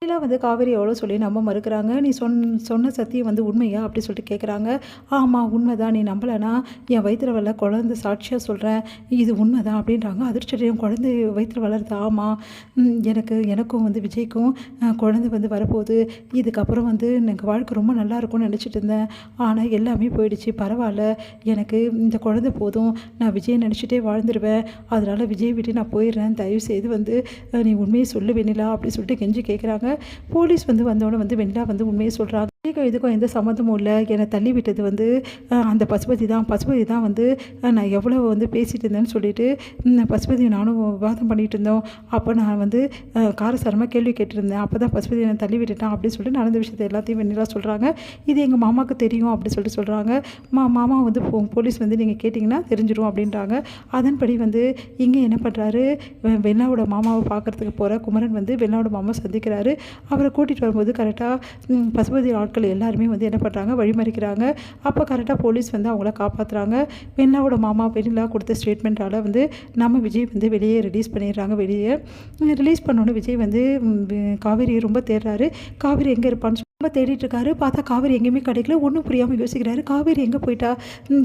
எல்லாம் வந்து காவேரி எவ்வளோ சொல்லி நம்ப மறுக்கிறாங்க. நீ சொன்ன சத்தியம் வந்து உண்மையா அப்படி சொல்லிட்டு கேட்குறாங்க. ஆமாம் உண்மைதான், நீ நம்பலைனா என் வயிற்றில் வளர குழந்தை சாட்சியாக சொல்கிறேன், இது உண்மைதான் அப்படின்றாங்க. அதிர்ஷ்டம் குழந்தை வயிற்றில் வளருது. ஆமாம், எனக்கும் வந்து விஜய்க்கும் குழந்தை வந்து வரப்போகுது. இதுக்கப்புறம் வந்து எனக்கு வாழ்க்கை ரொம்ப நல்லா இருக்கும்னு நினச்சிட்டு இருந்தேன். ஆனால் எல்லாமே போயிடுச்சு. பரவாயில்ல, எனக்கு இந்த குழந்தை போதும், நான் விஜயை நினச்சிட்டே வாழ்ந்துருவேன். அதனால் விஜய் விட்டு நான் போயிடுறேன். தயவுசெய்து வந்து நீ உண்மையை சொல்லு வெண்ணிலா அப்படின்னு சொல்லிட்டு கெஞ்சி கேட்குறாங்க. போலீஸ் வந்து வந்தோடனே வந்து வெண்ணிலா வந்து உண்மையை சொல்கிறாங்க. இதுக்கும் எந்த சம்மந்தமும் இல்லை, என்னை தள்ளி விட்டது வந்து அந்த பசுபதி தான் வந்து நான் எவ்வளோ வந்து பேசிகிட்டு இருந்தேன்னு சொல்லிட்டு பசுபதி நானும் விவாதம் பண்ணிகிட்டு இருந்தோம். அப்போ நான் வந்து காரசாரமாக கேள்வி கேட்டுருந்தேன். அப்போ தான் பசுபதி என்னை தள்ளி விட்டுட்டான் அப்படின்னு சொல்லிட்டு நடந்த விஷயத்தை எல்லாத்தையும் வெண்ணிலா சொல்கிறாங்க. இது எங்கள் மாமாவுக்கு தெரியும் அப்படின்னு சொல்லிட்டு சொல்கிறாங்க. மாமா வந்து போலீஸ் வந்து நீங்கள் கேட்டிங்கன்னா தெரிஞ்சிடும் அப்படின்றாங்க. அதன்படி வந்து இங்கே என்ன பண்ணுறாரு, வெண்ணாவோட மாமாவை பார்க்குறதுக்கு போகிற குமரன் வந்து வெண்ணாவோட மாமா சந்திக்கிறாரு. அவரை கூட்டிகிட்டு வரும்போது கரெக்டாக பசுபதி ஆட்கள் எல்லாருமே வந்து என்ன பண்ணுறாங்க, வழிமறிக்கிறாங்க. அப்போ கரெக்டாக போலீஸ் வந்து அவங்கள காப்பாற்றுறாங்க. வெண்ணிலாவோட மாமா வெண்ணிலா கொடுத்த ஸ்டேட்மெண்ட்டால் வந்து நம்ம விஜய் வந்து வெளியே ரிலீஸ் பண்ணிடுறாங்க. வெளியே ரிலீஸ் பண்ணோன்னே விஜய் வந்து காவேரி ரொம்ப தேடுறாரு. காவேரி எங்கே இருப்பான்னு ரொம்ப தேடிட்டு இருக்காரு. பார்த்தா காவேரி எங்கேயுமே கிடைக்கல. ஒன்றும் புரியாமல் யோசிக்கிறாரு. காவேரி எங்கே போயிட்டா,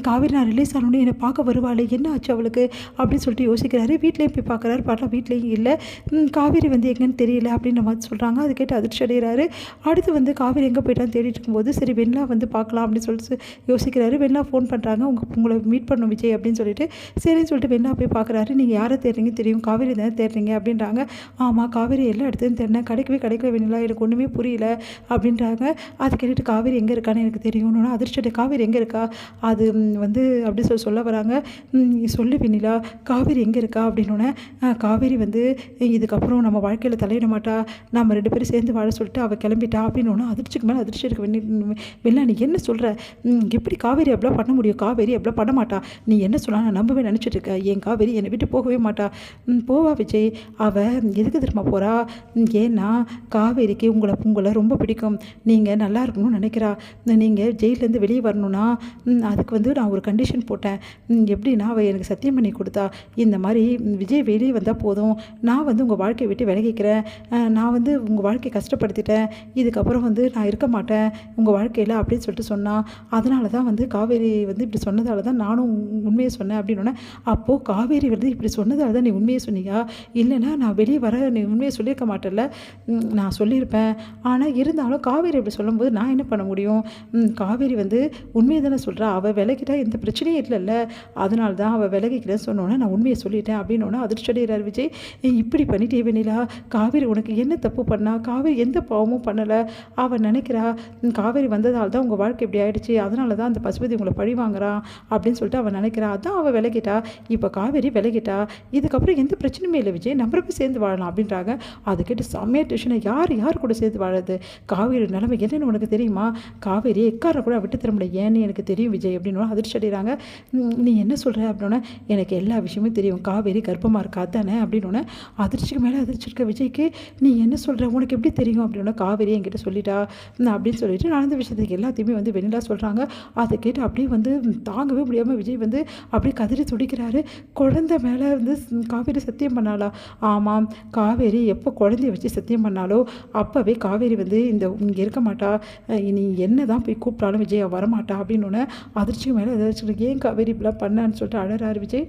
காவேரி நான் ரிலீஸ் ஆனோடனே என்னை பார்க்க வருவாள், என்ன ஆச்சு அவளுக்கு அப்படின்னு சொல்லிட்டு யோசிக்கிறாரு. வீட்லேயும் போய் பார்க்குறாரு. பார்த்தா வீட்லேயும் இல்லை. காவேரி வந்து எங்கேன்னு தெரியல அப்படின்ற மாதிரி சொல்கிறாங்க. அது கேட்டு அதிர்ச்சி அடைகிறாரு. அடுத்து வந்து காவேரி எங்கே போயிட்டான்னு தேடிட்டு இருக்கும்போது சரி வெண்ணிலா வந்து பார்க்கலாம் அப்படின்னு சொல்லிட்டு யோசிக்கிறாரு. வெண்ணிலா ஃபோன் பண்ணுறாங்க, உங்களை மீட் பண்ணணும் விஜய் அப்படின்னு சொல்லிட்டு. சரின்னு சொல்லிட்டு வெண்ணிலா போய் பார்க்குறாரு. நீங்கள் யாரை தேடுறீங்க தெரியும், காவேரி தானே தேடுறீங்க அப்படின்றாங்க. ஆமாம், காவேரி எல்லா இடத்துலையும் தேடினேன், கிடைக்கவே வெண்ணிலா, எனக்கு ஒன்றுமே புரியல அப்படின்றாங்க. அதை கேட்டுட்டு காவேரி எங்கே இருக்கான்னு எனக்கு தெரியும்னு அதிர்ஷ்டம். காவேரி எங்கே இருக்கா அது வந்து அப்படி சொல்ல வராங்க. சொல்லு வெண்ணிலா, காவேரி எங்கே இருக்கா அப்படின்னோடனே காவேரி வந்து இதுக்கப்புறம் நம்ம வாழ்க்கையில் தலையிட மாட்டா, நம்ம 2 பேரும் சேர்ந்து வாழ சொல்லிட்டு அவள் கிளம்பிட்டா அப்படின்னு அதிர்ச்சிக்கு மேலே அதிர்ச்சி இருக்கு. வெண்ணிலா நீ என்ன சொல்கிற, எப்படி காவேரி அப்படிலாம் பண்ண முடியும், காவேரி அப்படிலாம் பண்ண மாட்டா, நீ என்ன சொல்லலாம், நான் நம்பவே நினச்சிட்டு இருக்கேன், என் காவேரி என்னை விட்டு போகவே மாட்டா. போவா விஜய், அவள் எதுக்கு திரும்ப போகிறா, ஏன்னா காவேரிக்கு உங்களை ரொம்ப பிடிக்கும், நீங்கள் நல்லா இருக்கணும்னு நினைக்கிறா, நீங்கள் ஜெயிலேருந்து வெளியே வரணும்னா அதுக்கு வந்து நான் ஒரு கண்டிஷன் போட்டேன். எப்படின்னா அவள் எனக்கு சத்தியம் பண்ணி கொடுத்தா, இந்த மாதிரி விஜய் வெளியே வந்தால் போதும், நான் வந்து உங்கள் வாழ்க்கையை விட்டு விலகிக்கிறேன், நான் வந்து உங்கள் வாழ்க்கையை கஷ்டப்படுத்திட்டேன், இதுக்கப்புறம் வந்து நான் இருக்க மாட்டேன் உங்கள் வாழ்க்கையில் அப்படின்னு சொல்லிட்டு சொன்னான். அதனால தான் வந்து காவேரி வந்து இப்படி சொன்னதால தான் நானும் உண்மையை சொன்னேன் அப்படின்னோடனே, அப்போது காவேரி வந்து இப்படி சொன்னதால தான் நீ உண்மையை சொன்னியா, இல்லைன்னா நான் வெளியே வர நீ உண்மையை சொல்லியிருக்க மாட்டேன்ல, நான் சொல்லியிருப்பேன், ஆனால் இருந்தாலும் காவேரி இப்படி சொல்லும்போது நான் என்ன பண்ண முடியும், காவேரி வந்து உண்மையை தானே சொல்கிறா, அவள் விலகிட்டா எந்த பிரச்சனையும் இல்லைல்ல, அதனால தான் அவள் விலகிக்கிறேன்னு சொன்னோன்னே நான் உண்மையை சொல்லிட்டேன் அப்படின்னோடனே அதிர்ச்சி அடைகிறார் விஜய். இப்படி பண்ணிட்டே வெண்ணிலா, காவேரி உனக்கு என்ன தப்பு பண்ணா, காவேரி எந்த பாவமும் பண்ணலை, அவள் நினைக்கிறா காவேரி வந்ததால் தான் உங்கள் வாழ்க்கை இப்படி ஆகிடுச்சு, அதனால தான் அந்த பசுபதி உங்களை பழி வாங்குறான் அப்படின்னு சொல்லிட்டு அவள் நினைக்கிறா, அதான் அவள் விலகிட்டா, இப்போ காவேரி விலகிட்டா, இதுக்கப்புறம் எந்த பிரச்சனையுமே இல்லை விஜய், நம்ம போய் சேர்ந்து வாழலாம் அப்படின்றாங்க. அது கேட்டு செம்மையா டென்ஷனை, யார் கூட சேர்ந்து வாழறது, காவேரி நிலைமை என்னன்னு உனக்கு தெரியுமா, காவேரி எக்காரை கூட விட்டு தர முடியாது, ஏன்னு எனக்கு தெரியும் விஜய் அப்படின்னு அதிர்ச்சி அடைகிறாங்க. நீ என்ன சொல்கிற அப்படின்னா, எனக்கு எல்லா விஷயமும் தெரியும், காவேரி கர்ப்பமாக இருக்கா தானே அப்படின்னு அதிர்ச்சிக்கு மேலே அதிர்ச்சி இருக்க விஜய்க்கு. நீ என்ன சொல்கிற, உனக்கு எப்படி தெரியும் அப்படின்னா, காவேரி என்கிட்ட சொல்லிட்டா அப்படின்னு சொல்லிட்டு நடந்த விஷயத்துக்கு எல்லாத்தையுமே வந்து வெண்ணிலா சொல்கிறாங்க. அதை கேட்டு அப்படியே வந்து தாங்கவே முடியாமல் விஜய் வந்து அப்படியே கதறி துடிக்கிறாரு. குழந்தை மேலே வந்து காவேரி சத்தியம் பண்ணாளா, ஆமாம், காவேரி எப்போ குழந்தைய வச்சு சத்தியம் பண்ணாலோ அப்போவே காவேரி வந்து இங்கே இருக்க மாட்டா, நீ என்ன தான் போய் கூப்பிட்டாலும் விஜய் வரமாட்டா அப்படின்னு அதிர்ச்சிக்கு மேலே ஏதாச்சும் ஏன் காவேரி இப்படிலாம் பண்ணான்னு சொல்லிட்டு அழறாரு விஜய்.